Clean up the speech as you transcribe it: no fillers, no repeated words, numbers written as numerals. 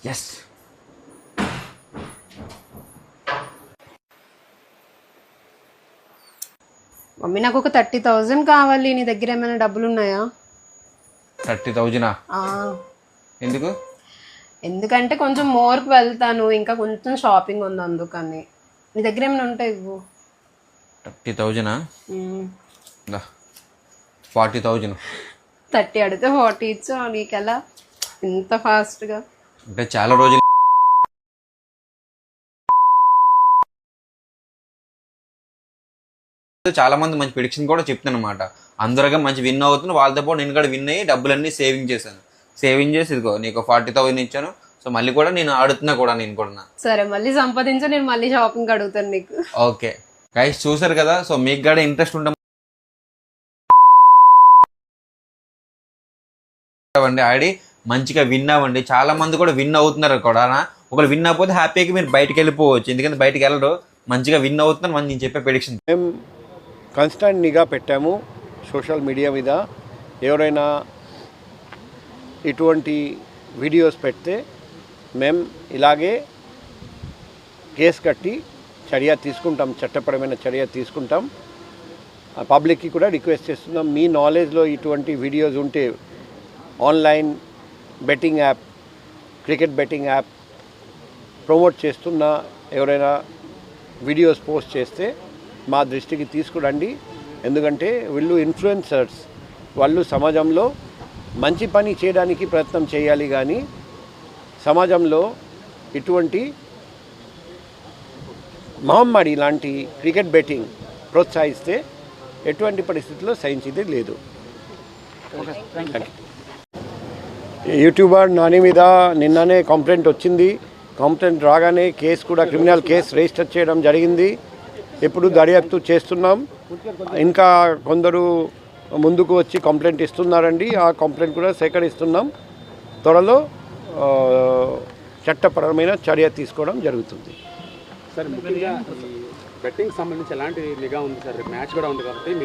Yes. Mummy నాకు ఒక 30,000 కావాలి. నీ దగ్గర ఏమైనా డబ్బులు ఉన్నాయా? 30,000? ఎందుకు? ఎందుకంటే కొంచెం మోర్కి వెళ్తాను, ఇంకా కొంచెం షాపింగ్ ఉంది అందుకని. నీ దగ్గర ఏమైనా ఉంటాయి ఇవ్వు. 30,000? 40,000. 30 అడిగితే 40 ఇచ్చా. నీకెలా ఇంత ఫాస్ట్గా? అంటే చాలా రోజులు చాలా మంది మంచి ప్రిడిక్షన్ కూడా చెప్తాను అనమాట. అందరుగా మంచి విన్ అవుతుంది. వాళ్ళతో పాటు నేను కూడా విన్ అయ్యి డబ్బులన్నీ సేవింగ్ చేశాను. సేవింగ్ చేసి ఇదిగో నీకు 40,000 ఇచ్చాను. సో మళ్ళీ కూడా నేను ఆడుతున్నా కూడా నేను కూడా. సరే మళ్ళీ సంపాదించా, నేను మళ్ళీ షాపింగ్ అడుగుతాను నీకు. ఓకే గైస్, చూసారు కదా. సో మీకు కూడా ఇంట్రెస్ట్ ఉంటాం ఆడి మంచిగా విన్ అవ్వండి. చాలా మంది కూడా విన్ అవుతున్నారు కూడా. ఒకరు విన్ అవ్వకపోతే హ్యాపీగా మీరు బయటకు వెళ్ళిపోవచ్చు, ఎందుకంటే బయటకు వెళ్ళరు. మంచిగా విన్ అవుతున్నారు. మనం నేను చెప్పే ప్రెడిక్షన్. మేము కాన్స్టెంట్ నిఘా పెట్టాము సోషల్ మీడియా మీద. ఎవరైనా ఇటువంటి వీడియోస్ పెడితే మేము ఇలాగే కేసు కట్టి చర్య తీసుకుంటాం, చట్టపరమైన చర్య తీసుకుంటాం. పబ్లిక్కి కూడా రిక్వెస్ట్ చేస్తున్నాం, మీ నాలెడ్జ్లో ఇటువంటి వీడియోస్ ఉంటే online betting app, cricket betting app promote చేస్తున్న ఎవరైనా వీడియోస్ పోస్ట్ చేస్తే మా దృష్టికి తీసుకురండి. ఎందుకంటే వీళ్ళు ఇన్ఫ్లుయెన్సర్స్, వాళ్ళు సమాజంలో మంచి పని చేయడానికి ప్రయత్నం చేయాలి, కానీ సమాజంలో ఇటువంటి మహమ్మారి లాంటి క్రికెట్ బెట్టింగ్ ప్రోత్సహిస్తే ఎటువంటి పరిస్థితుల్లో సహించేది లేదు. యూట్యూబర్ నాని మీద నిన్ననే కంప్లైంట్ వచ్చింది. కంప్లైంట్ రాగానే కేసు కూడా క్రిమినల్ కేసు రిజిస్టర్ చేయడం జరిగింది. ఇప్పుడు దర్యాప్తు చేస్తున్నాం. ఇంకా కొందరు ముందుకు వచ్చి కంప్లైంట్ ఇస్తున్నారండి. ఆ కంప్లైంట్ కూడా సేకరిస్తున్నాం. త్వరలో చట్టపరమైన చర్య తీసుకోవడం జరుగుతుంది. సార్ ముఖ్యంగా ఈ బెట్టింగ్ సంబంధించి ఎలాంటి నిఘా ఉంది సార్? మ్యాచ్ కూడా ఉంది కాబట్టి మీరు